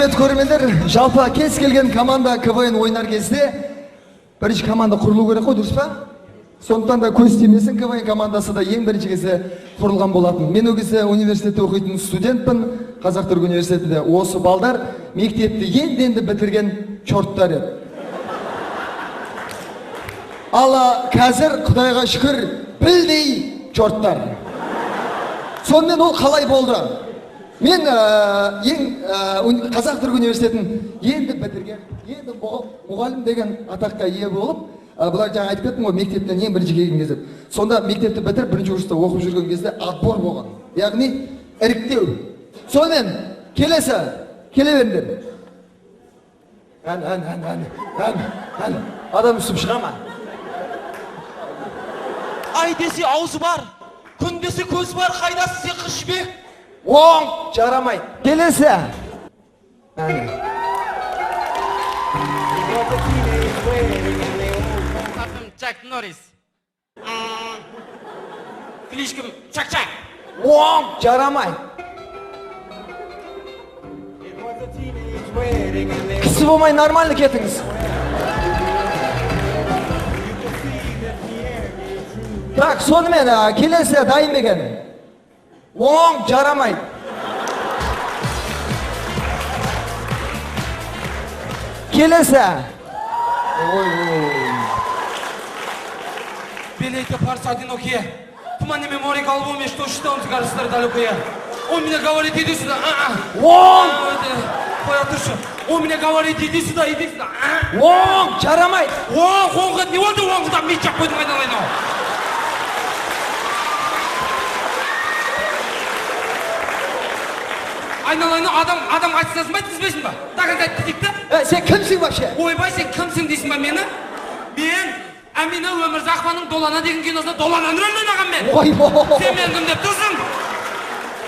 Құрметті көрермендер, жалпы кез келген команда КВН ойнар кезде бірінші команда құрылу керек қой, дұрыс па? Сондықтан да көз тимесін, КВН командасы да ең бірінші кезде құрылған болатын. Мен ол кезде университетте оқитын студентпін, Қазақ Түрік университетінде. Осы балдар мектепті енді бітірген чорттар еді. Ал қазір Құдайға шүкір білдей чорттар. Сонымен ол қалай болды? Мен Қазақ Түрік университетін енді бітірген, енді мұғалім деген атаққа ие болып, бұлар жаңа айтып кеттім ғой, мектептен ең бірінші келген кезде. Сонда мектепті бітіріп, бірінші курста оқып жүрген кезде отбор болған. Яғни іріктеу. Сонымен келесі, келе беріңдер. Ән. Адам үсіп шыға ма? Ай десе аузы бар, күн десе көзі бар, қайдасы сен қыз жібек. Оң, жарамайды. Келесі. Атым Чак Норрис. Кличкам Чак-Чак. Оң, жарамайды. Кісі болмай нормально кетіңіз. Так, сонымен келесі дайын беген. Оң, жарамайды. Келесі. Белейте парса одинокие. Туманными море головами, что он кажется далекое. Он меня говорит, иди сюда. Оң! Он меня говорит, иди сюда, иди сюда. Оң, жарамайды. Оң, не oldu оңғыдан мен жақ қойдың айналайын. Айналайын, адам айтсасын ба, тізбесін ба? Тағын айтты дейікті? Сен кімсің вообще? Ойбай, сен кімсің дейсің ба мені? Мен Әмина Өмірзақованың Долана деген киносында Долананың рөлін ойнаған мен. Ойбой! Сен мен кім деп тұрсың?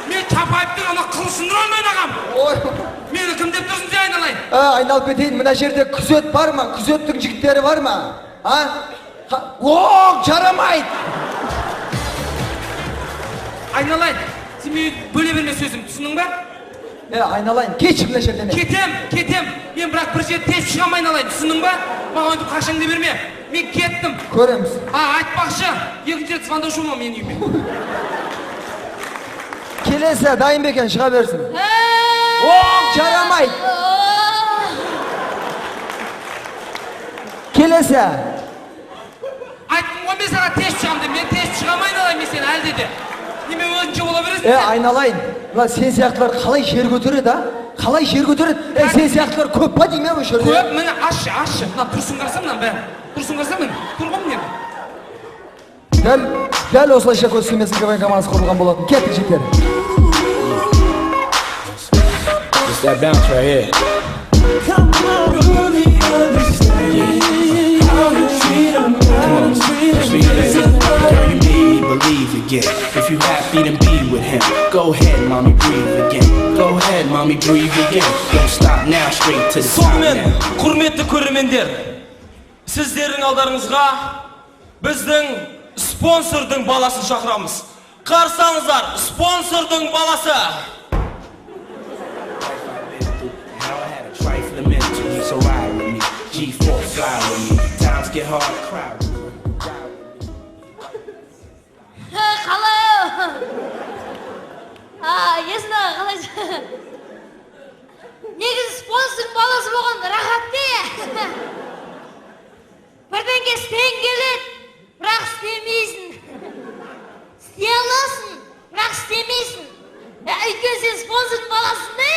Мен Чапаевтың ана қылышын рөлін ойнағам. Мені кім деп тұрсың сен айналайын? Айналып кетейін, мына жерде күзет бар ма? Күзеттің жігіттері бар ма? Оң, жарамайды! Айналайын, сен мені бөле берме сөзім, түсінің ба? Айналайын, кетші мына жерден. Кетем. Мен бірақ бір жер тез шығам айналайын, түсінің ба? Маған өйтіп қашыңды берме. Мен кеттім. Көреміз. Айтпақшы, екінші рет звондашу ма мен үйме? Келесі, дайын бекен, шыға берсін. Оң, жарамайды. Келесі. Айттым ғой мен саған тез шығам деп, мен тез шығам айналайын мен сен әлде де. Неме өзінше бола бересің? Айналайын, сен сияқтылар қалай жер көтереді, қалай жер көтереді? Сен сияқтылар көп па дейме бұл жерде? Көп, міне ашшы. Тұрсын қарсам мынан бәрі. Тұрсын қарсам міне, тұрғым не? Дәл осылайша көз тимесін КВН командасы құрылған болатын. Кеттік жеттер. It's that bounce right here. Come on, really understand. How you treat them, girl, you made me believe again. If you happy, then be with him. Go ahead, mommy, breathe again. Go ahead, mommy, breathe again. Don't stop now, straight to the top now. Сонымен, құрметті көрермендер, сіздердің алдарыңызға біздің спонсордың баласын шақырамыз. Қарсаңыздар, спонсордың баласы. So ride with me, G4 fly with me. Times get hard, cry with me. Қалай? Есін аға, қалай? Негізі спонсордың баласы болған рахат не? Бірден істен келеді, бірақ істемейсің. Істей аласың, бірақ істемейсің. Өйткені сен спонсордың баласың не?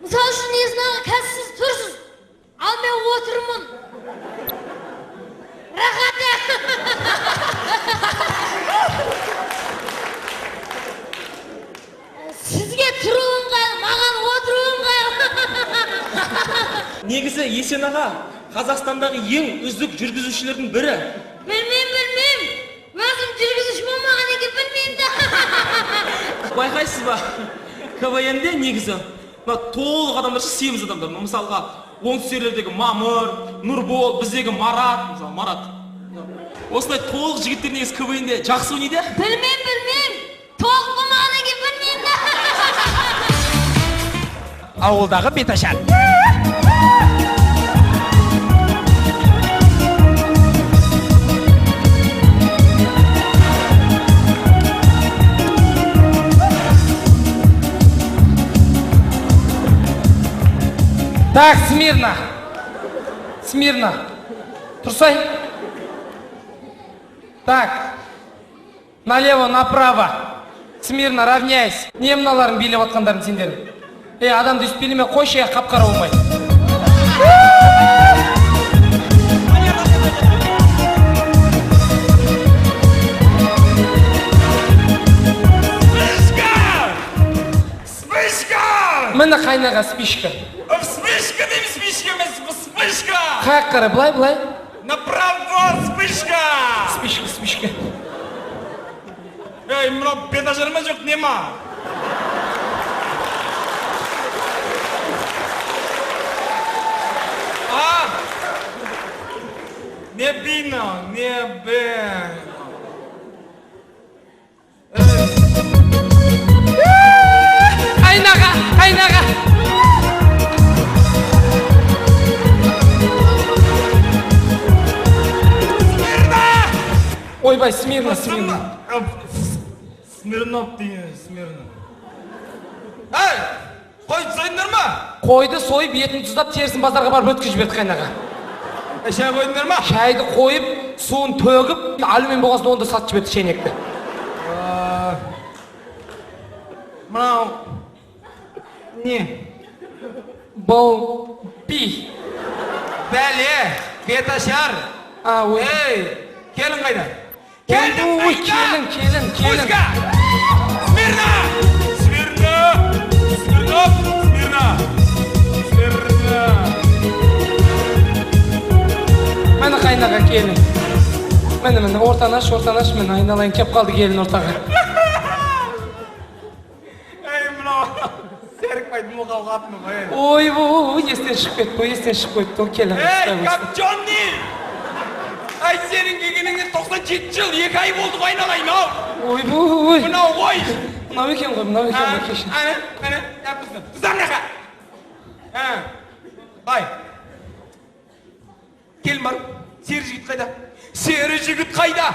Мысал үшін есін аға, қазір сіз тұрсыз, ал мен отырмын. Рахат не? Сізге тұруым қай, маған отыруым қай. Негізі Есен аға, Қазақстандағы ең үздік жүргізушілердің бірі. Білмейм. Өзім жүргізуші болмаған екен, білмейм да. Байқайсыз ба, КВН-де негізі толық адамдар, семіз адамдар. Мысалға, оңтүстіктегі Мамыр, Нұрбол, біздегі Марат. Осылай толық жігіттер негізі КВН-де жақсы ойнайды? Білмейм. ауылдағы беташар. Так, смирно. Смирно. Тұрсай. Так. Налево, направо. Смирно, равняйся. Не мыналарың билеп атқандарың сендердің. Адамды үст билеме, қойшы, қап-қара болмай. Міне қайнаға спичка. Вспышка деймін, спичка емес, вспышка! Қаяқ қара, былай. Направо, вспышка! Спичка. Ей, мынау беташар ма жоқ, не ма? Не бино, не бе. Айнаға. Ойбай, смирно. Смирнов дейін, Смирнов. Эй, қойды сойдыңдар ма? Қойды сойып, етін тұздап, терісін базарға барып өткізіп жіберді қайнаға. Шай қойдыңдар ма? Шайды қойып, суын төгіп, алюмин болғасын онда сатып жіберді шайнекті. Мынау не? Бұл би. Бәле, беташар. Ой. Ей, келін қайда? Ой, келін. Пуська! Смирно! Мәні қайнаға келін. Мәні, ортанаш, мен айналайын кеп қалды келін ортаға. Ей, мынау, серікбайды мұқал қапны қой. Ой, естен шығып кетті, ол келін. Ей, Капчонни! Ай, сенің келгеніңе 97 жыл, 2 ай болды ғой айналайын, ау! Ой. Мынау ғой! Мынау екен ғой, кешін. Әне, яппызды. Тұзам нақа! Бай. Келін бар, сері жігіт қайда? Сері жігіт қайда?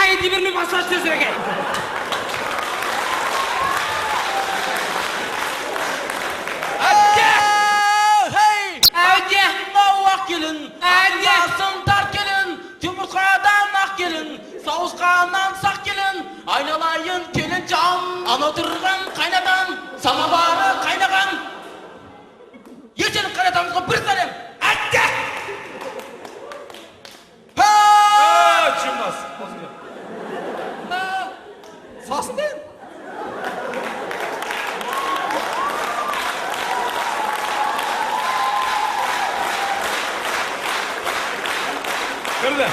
Хай, деберме массаж тезірге. Әде, мынау ақ келін, басын тар келін, жұмыртқадан ақ келін, сауысқаннан сақ келін, айналайын келін жан, ана тұрған қайнадан, самавары қайнаған. Ертеңін қайнатамызға бір сәлем. Әде! Жұмбас. Сасын дейін. Көрді.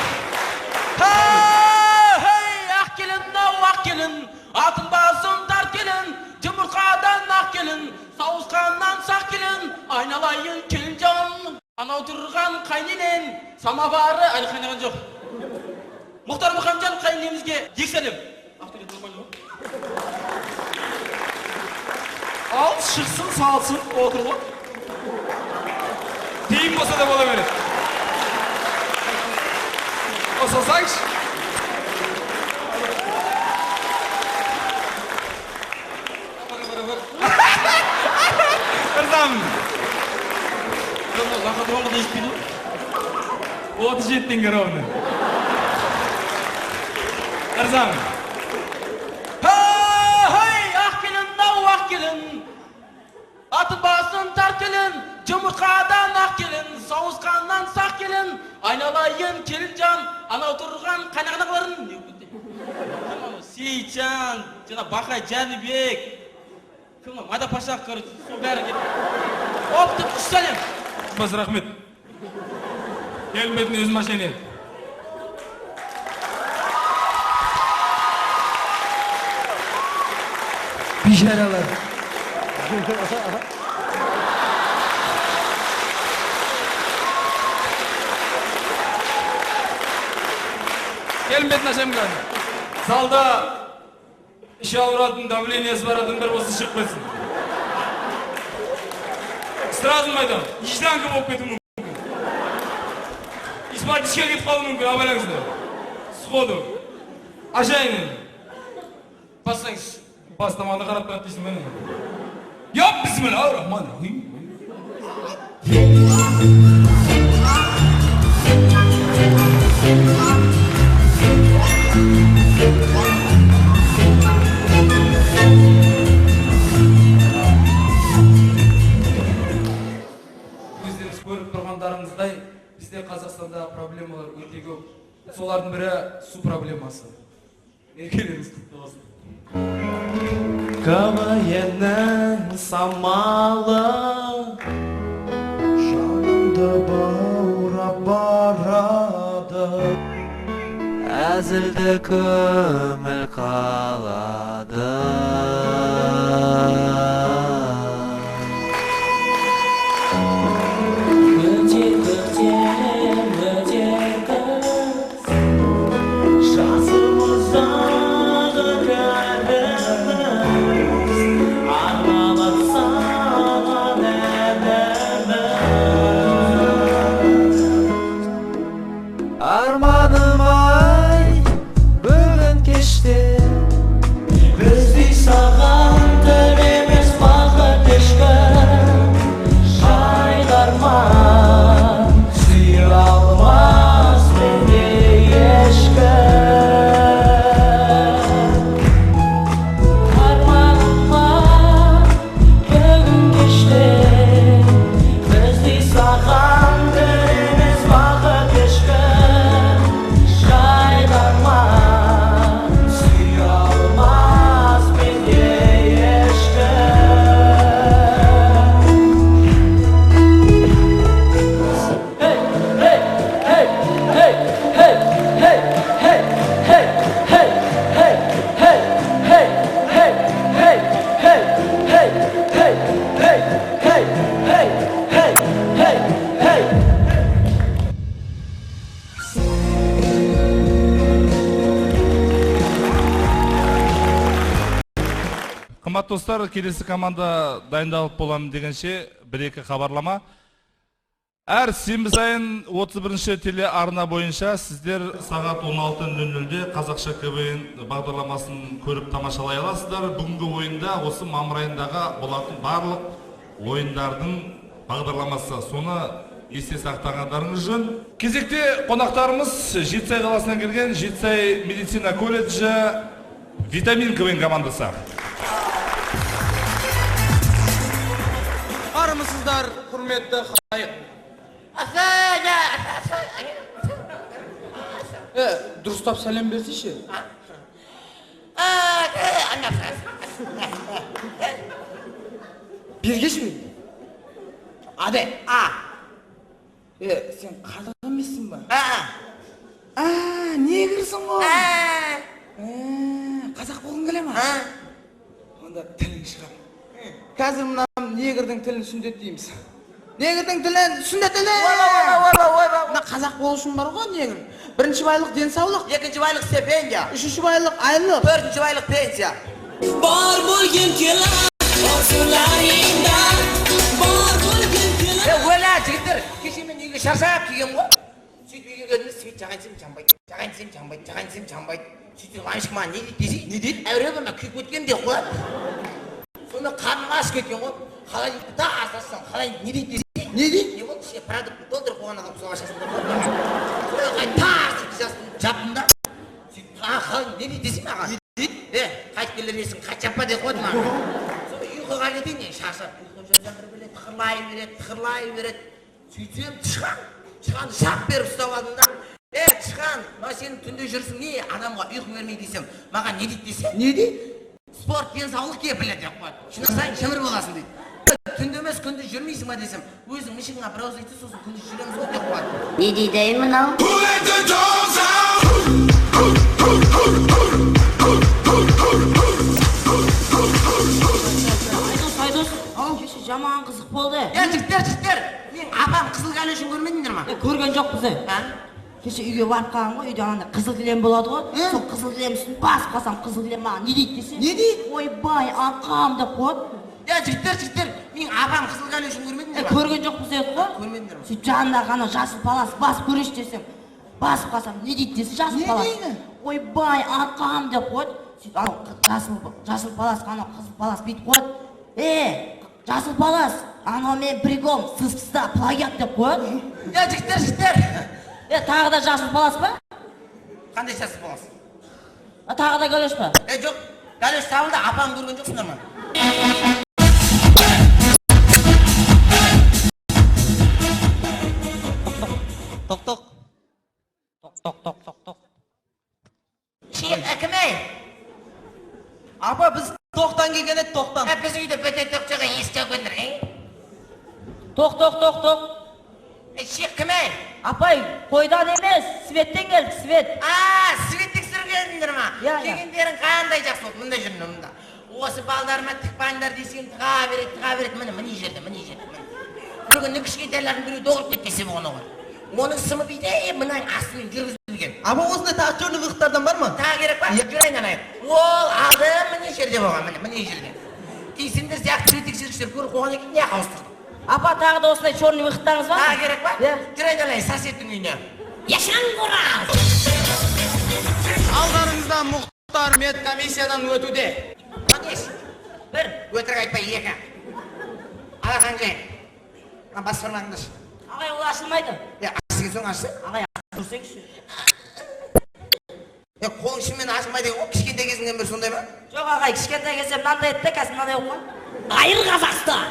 Ақ келін, мынау ақ келін, атын басын тар келін, жұмыртқадан ақ келін, сауысқаннан сақ келін, айналайын келін жан, анау тұрған қайненен, самавары, әлі қайнаған жоқ. Мұхтар Мұхамжан қайнемізге ексәлем. Ақтөре тұрған жоқ. Ал, шықсын, салсын, отыр ғой. Тейін болса да бола береді. Осылсаңшы. Кырдам. Лақат оңғы да еспейді. 37 теңге ровно. Кырзам. Ақ келін, мынау ақ келін, атын басын тар келін, жұмыртқадан ақ келін, сауысқаннан сақ келін, айналайын келін жан, анау тұрған қайнағанағыларын. Сейтжан, жана Бақай Жәнібек, кім Мада Паша, сол бәрі келіп. Опты, құш сәлем. Бас рахмет. Келметін өз машине. Бишаралар. Келін бетін ашам кән. Залда іші ауыратын, давлениесі бар адамдар болса шығып кетсін. Сразу айтам, ижданка болып кетуі мүмкін. Испатишке кетіп қалуы мүмкін, абайлаңыздар. Сходу. Ашайын. Бассаңыз. Бастаманы қарап тұрады дейсің мен. Яп, бисмиллахир-рахманир-рахим. Өздеріңіз көріп тұрғандарыңыздай, бізде Қазақстанда проблемалар өте көп. Солардың бірі су проблемасы. Мерекелеріңіз құтты болсын. КВНнің самалы жанымды баурап барады, әзілді көңіл қалады. Armanım ay, bugün geçti. Біздей саған тілемес бақыт ешкім. Жайдарман сүйе алмас мендей ешкім. Арманым ай, бүгін geçti. Біздей саған тілемес бақыт ешкім. Жайдарман сүйе алмас мендей Қымбатты достар, келесі команда дайындалып боламын дегенше бір-екі хабарлама. Әр сенбі сайын 31-ші телеарна бойынша сіздер сағат 16:00-де Қазақша КВН бағдарламасын көріп тамашалай аласыздар. Бүгінгі ойында осы мамыр айындағы болатын барлық ойындардың бағдарламасы. Соны есте сақтағандарыңыз жөн. Кезекте қонақтарымыз Жетісай қаласынан келген Жетісай медицина колледжі Витамин КВН командасы. Армысыздар, құрметті қайық. Дұрыстап сәлем берсейші. Бергеш ме? Аде. Сен қадық емессің ба? Негірсің ғой. Қазақ болғың келе ма? Онда тілің шығар. Қазір мұна негірдің тілін сүндет дейміз. Негірдің тілін сүндет тілі! Мұна қазақ болушың бар ғой негір. Бірінші байлық денсаулық, екінші байлық стипендия, үшінші байлық айлық, төртінші байлық пенсия. Бар болген келі, осылайында, бар болген келі. Өлә, жігіттер, кеше мен үйге шаршап келген ғой. Сөйтіп үйге келдіңіз, сөйтіп жағайынсем жанбайды, жағайынсем жанбайды, жағайынсем жанбайды. Сөйтіп лайшықма не дейді десе, не дейді? Әуре болма, күйіп өткен де қояды. Сонда қарным ашып кеткен ғой. Қалай дейді, да асасам, қалай не дейді десе, не дейді? Не болды, ішіне продукт толтырып қойған адам соға шашында болды. Сонда қай тарсып жасын жаптым да. Сөйтіп, қалай не дейді десе маған? Не дейді? Қайтып келер есің, қайт жаппа деп қойды маған. Сонда ұйқыға кетейін, шаршап, ұйқы жатыр біледі, тықырлай береді. Сөйтсем, тышқан шап беріп ұстап алдым да. Тышқан, ма сен түнде жүрсің не? Адамға ұйқы бермей десем, маған не дейді десе? Не дейді? Спорт денсаулық кепілі деп қойды. Шынасаң шымыр боласың дейді. Түнде емес күнде жүрмейсің ба десем, өзің мишіңа бір ауыз айтса сосын күнде жүреміз ғой деп қойды. Не дейді мынау? Айдос, кеше жаман қызық болды. Жігіттер, мен апам қызыл кәлі үшін көрмедіңдер ма? Көрген жоқпыз. Кеше үйге барып қалған ғой, үйде андай қызыл кілем болады ғой. Сол қызыл кілем үстін басып қалсам, қызыл кілем маған не дейді десе? Не дейді? Ойбай, ақам деп қояды. Жігіттер, менің апам қызыл кәлешін көрмедіңдер ма? Көрген жоқпыз еді ғой. Көрмедіңдер ма? Сөйтіп жанындағы ана жасыл палас басып көрейінші десем, басып қалсам не дейді десе, жасыл Не палас. дейді? Ойбай, ақам деп қояды. Сөйтіп анау жасыл паласқа анау қызыл палас бүйтіп қояды. Жасыл палас, анау мен прикол, сыз-сызда плагиат деп қояды. Жігіттер. Тағы да жасыл палас па? Қандай жасыл палас? Тағы да кәлеш па? Жоқ, кәлеш табылды, апам көрген жоқсыңдар ма? Тоқ. Кім-ей? Апа, біз тоқтан келген еді, тоқтан. Біз үйде бөте тоқчаға естіп өндір, Тоқ. Кім-ей? Апай, қойдан емес, Светтен келді, Свет. Свет тексергендер ма? Иә. Дегендерің қандай жақсы болды, мұнда жүрін, мұнда. Осы балдарыма тықпаңдар десең, тыға береді, міне жерде. Бір күні кішкентайлардың біреу доғырып кеткесе бұғына ғой. Оның сымы дейді, мұнай астымен жүргізілген. Апа, осындай тағы түрлі ұйықтардан бар ма? Тағы керек па? Жүр айналайын. Ол алды міне жерде болған, міне жерде. Кейсендер сияқты свет тексергіштер көріп қойған екен, не қауыстырды? Апа, тағы да осындай черный выходтарыңыз бар? Тағы керек па? Иә. Жүр айналайын, сосеттің үйіне. Яшан Борал! Алдарыңызда Мұхтар медкомиссиядан өтуде. Манеш, бір, өтірік айтпай екі. Алақан жай. Бас формаңдыш. Ағай, ол ашылмайды. Асыген соң ашы. Ағай, көрсеңізші. Қолың ішімен ашылмайды ғой, кішкентай кезіңнен бері сондай ма? Жоқ, ағай, кішкентай кезден мынандай еді, қазір мынандай болып қой. Айыр Қазақстан!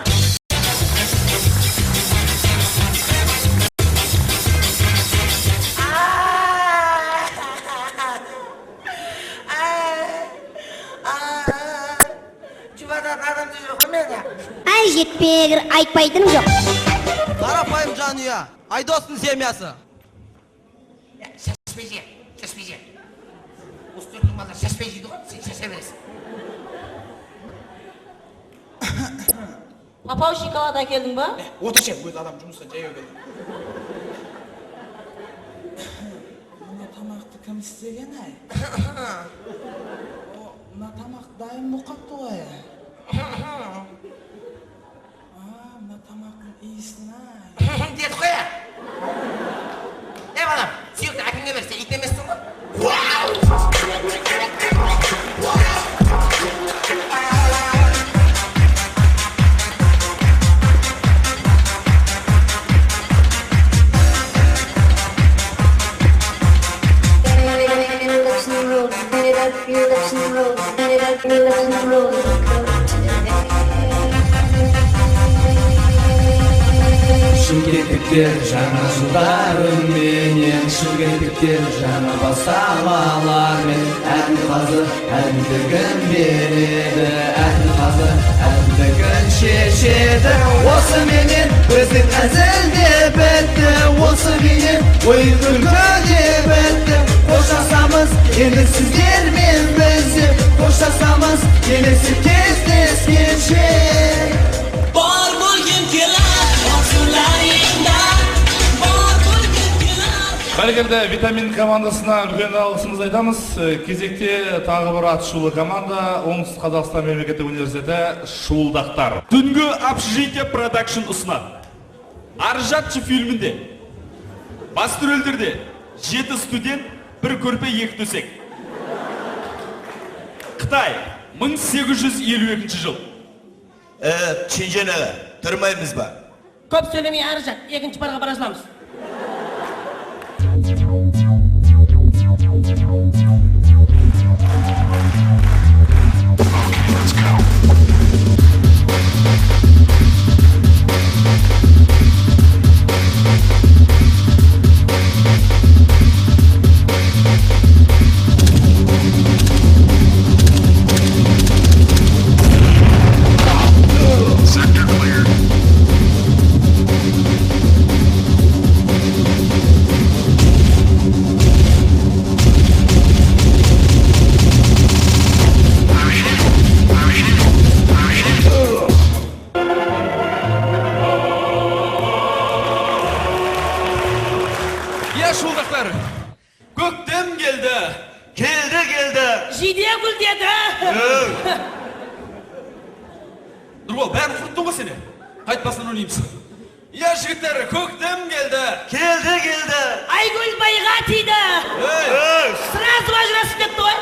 Ай, жетпегір, айтпайтыным жоқ. Қарапайым жанұя, Айдостың семьясы. Шашпай же. Осы төртің балдар шашпай жейді ғой, сен шаша бересің. Папау шоколад әкелдің ба? Отыршы, өз адам жұмыстан жаяу келді. Мына тамақты кім істеген ай? Мына тамақ дайын болып қапты ғой. Мына тамақтың иісін ай. Деді қой ә? Балам, сүйекті әкімге берсе, ит емессің ғой? Шымкенттіктер жаңа жылдарыменен, шымкенттіктер жаңа бастамалармен, әділқазы әділдігін береді, әділқазы әділдігін шешеді. Осыменен біздің әзіл де бітті, осыменен ойын күлкі де бітті. Қоштасамыз енді сіздермен бізде, қоштасамыз келесі кездескенше. Бар bo'lgim kelar orzularыңda, бар bo'lgim kelar. Бәрекелді, витамин командасына үлкен алғысымызды айтамыз. Кезекте тағы бір атышулы команда Оңтүстік Қазақстан мемлекеттік университеті Шуылдақтар. Түнгі общежитие продакшн ұсынады. Аржатшы фильмінде басты рөлдерде 7 студент, бір көрпе, 2 төсек. Қытай, 1852 жыл. Шенжен аға, тұрмаймыз ба? Көп сөйлемей ары жат, екінші барға бара саламыз. сені? Қайтпасын ойнаймыз. Иә жігіттер, көктем келді. Келді. Айгүл байға тиді. Сразу ажырасып кетті ғой.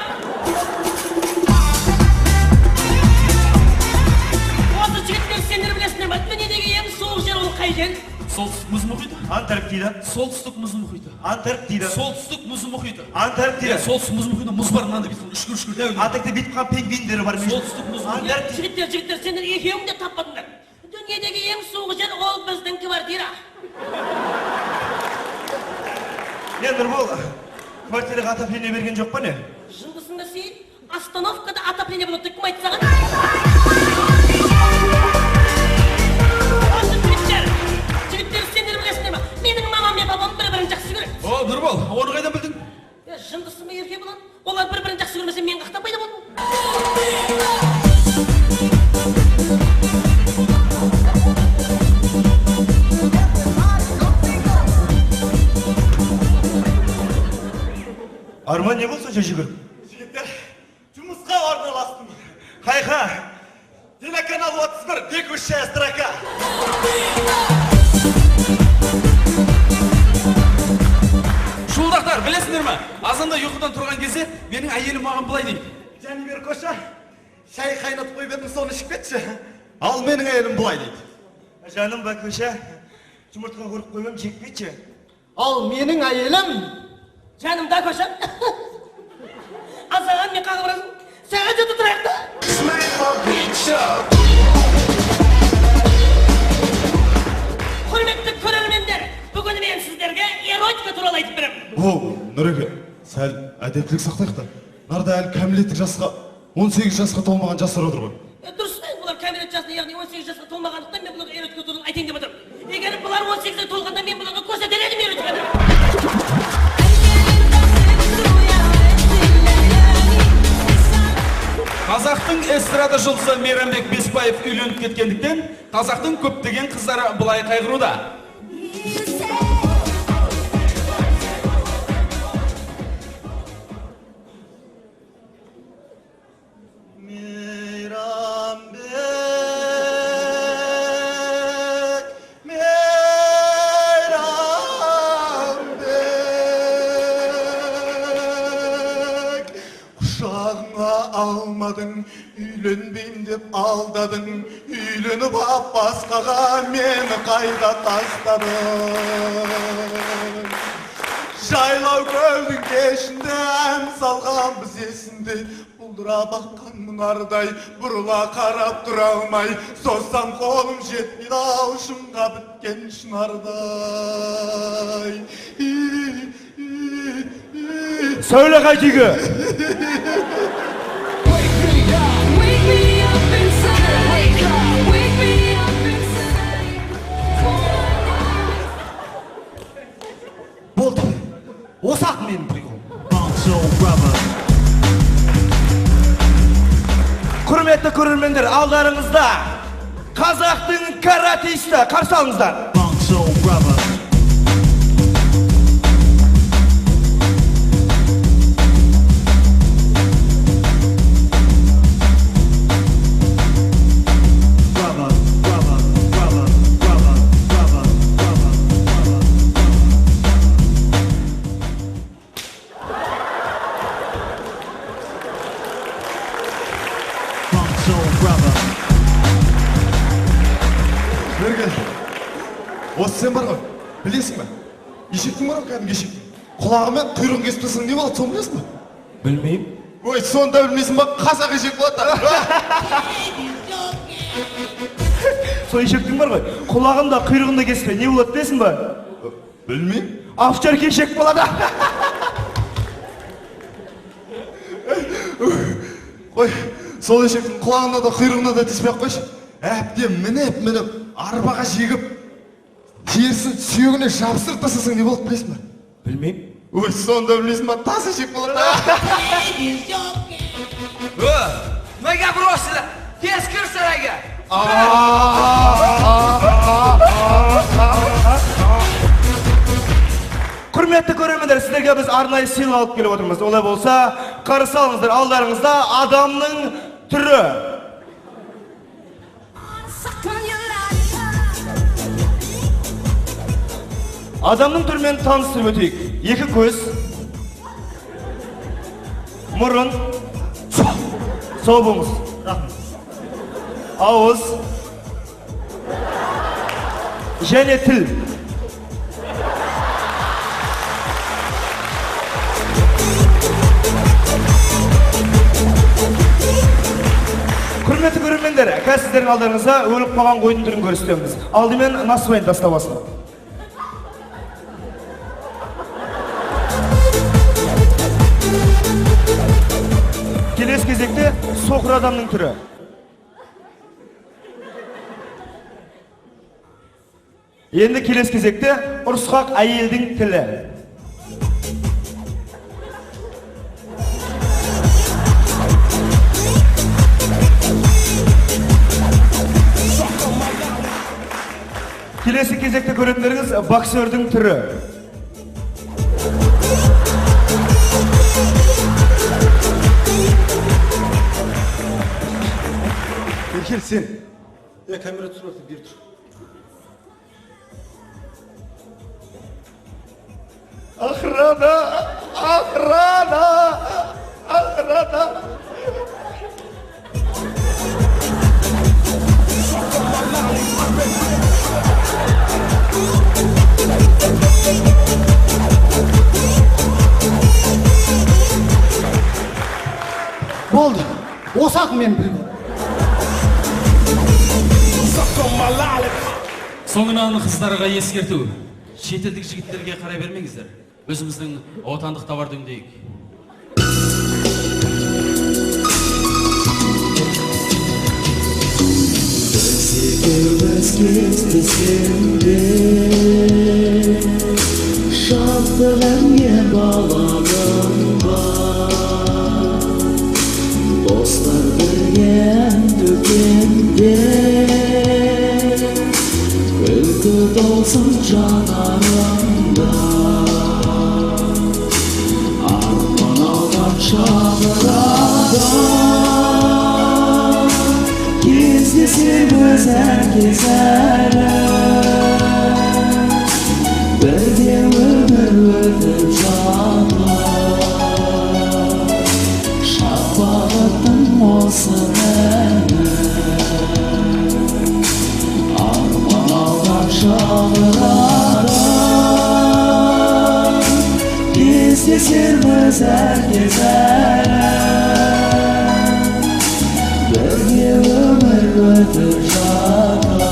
Осы жігіттер сендер білесіңдер ма? Дүниедегі ең суық жер ол қай жер? Солтүстік мұз мұхиты. Антарктида. Солтүстік мұз мұхиты. Антарктида. Солтүстік мұз мұхиты. Антарктида. Солтүстік мұз мұхитында мұз бар, мынандай бүйтіп үшкір дәу. Антарктида битіп қалған пингвиндері бар. Солтүстік мұз мұхиты. Жігіттер, сендер екеуің де таппадыңдар. Дүниедегі ең суық жер ол біздің квартира. Нұрбол, квартираға отопление берген жоқ па не? Жындысыңда сейіт, остановкада отопление болады, кім айтты саған? Осы жігіттер, сендер білесіңдер ма? Менің мамам мен бабам бір-бірін жақсы көреді. О, Нұрбол, оны қайдан білдің? Жындысы ма ерке болған? Олар бір-бірін жақсы көрмесе мен қақтан пайда болдым. Арман не болса жүгір? Жігіттер, жұмысқа орналастым. Қайға, телеканал 31, текущая строка. Шулдақтар, білесіңдер ма? Азанда ұйқыдан тұрған кезде менің әйелім маған былай дейді. Жәнібер Коша, шай қайнатып қойып едім, соны ішіп кетші. Ал менің әйелім былай дейді. Жаным ба Коша, жұмыртқа көріп қоймам, жек кетші. Ал менің әйелім Жаным да көшім. Азаған мен қағып разым. Сәға жөті тұрайық та. Құрметті көрермендер, бүгін мен сіздерге эротика туралы айтып беремін. О, Нұреке, сәл әдептілік сақтайық та. Нарда әлі кәмелеттік жасқа, 18 жасқа толмаған жастар отыр ғой. Дұрыс та, бұлар кәмелет жасына, яғни 18 жасқа толмағандықтан мен бұларға эротика туралы айтайын деп отырмын. Егер бұлар 18-ге толғанда мен бұларға көрсетер едім эротиканы. Қазақтың эстрада жұлдызы Мейрамбек Беспаев үйленіп кеткендіктен, қазақтың көптеген қыздары былай қайғыруда. Almadın, үйленбейм деп алдадың, үйленіп ап басқаға мені қайда тастадың. Жайлау көлдің кешінде ән салған біз есінде, бұлдыра баққан мұнардай бұрыла қарап тұра алмай, созсам қолым жетпейді аушымға біткен шынардай. Söyle Kaytıgı. Болды. Осы-ақ менің приколым. Құрметті көрермендер, алдарыңызда қазақтың каратисті қарсы алыңыздар. Осы сен бар ғой, білесің ба? Ешектің бар ғой, кәдімгі ешектің. Құлағымен құйрығын кесіп тастасаң не болады, соны білесің ба? Білмеймін. Ой, соны да білмейсің ба? Қазақ ешек болады да. Сол ешектің бар ғой, құлағында құйрығын да кеспе, не болады білесің ба? Білмеймін. Овчарка ешек болады. Ой, сол ешектің құлағына да құйрығына да тиіспей-ақ қойшы. Әбден мініп, арбаға жегіп, терісін сүйегіне жабыстырып тастасаң не болады білесің ба? Білмеймін. Ой, соны да білмейсің ба? Тас ешек болады. Неге бросили? Тез кір сарайға. Құрметті көрермендер, сіздерге біз арнайы сыйлық алып келіп отырмыз. Олай болса, қарсы алыңыздар, алдарыңызда адамның түрі. Адамның түрімен таныстырып өтейік. Екі көз, мұрын, сау болыңыз. Ауыз және тіл. Құрметті көрермендер, қазір сіздердің алдарыңызда өліп қалған қойдың түрін көрсетеміз. Алдымен насыбайын тастабасын. Келесі кезекте соқыр адамның түрі. Енді келесі кезекте ұрысқақ әйелдің тілі. Келесі кезекте көретіндеріңіз боксердің түрі. Еркел сен. Камера түсіріп отыр, бері тұр. Охрана! Охрана! Охрана! Болды. Осы-ақ мен білмеймін. Соңынан қыздарға ескерту. Шетелдік жігіттерге қарай бермеңіздер. Өзіміздің отандық товарды өңдейік. Biz kestisinde şaftırenge bağladım var. Dostlar birgen tükende Külkü dolsun canarımda Arman aldan çağıradan Gizlisi güzel gezerim Birge ömür canım Şafaatım olsun Arman ağlar çağıradan Gizlisi güzel gezerim Birge ömür canım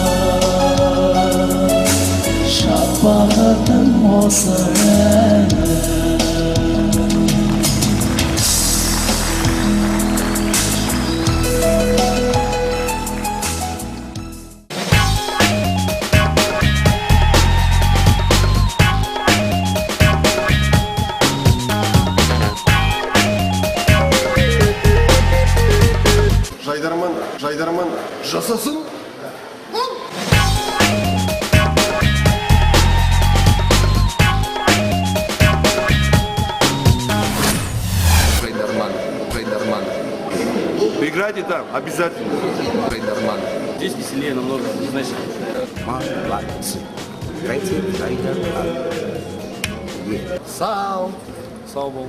Şafaatım olsun Жайдарман жасасын. Жайдарман. Играйте там, обязательно. Жайдарман. Здесь веселее намного, значит. Молодцы. Играйте Жайдарман. Сау. Сау был.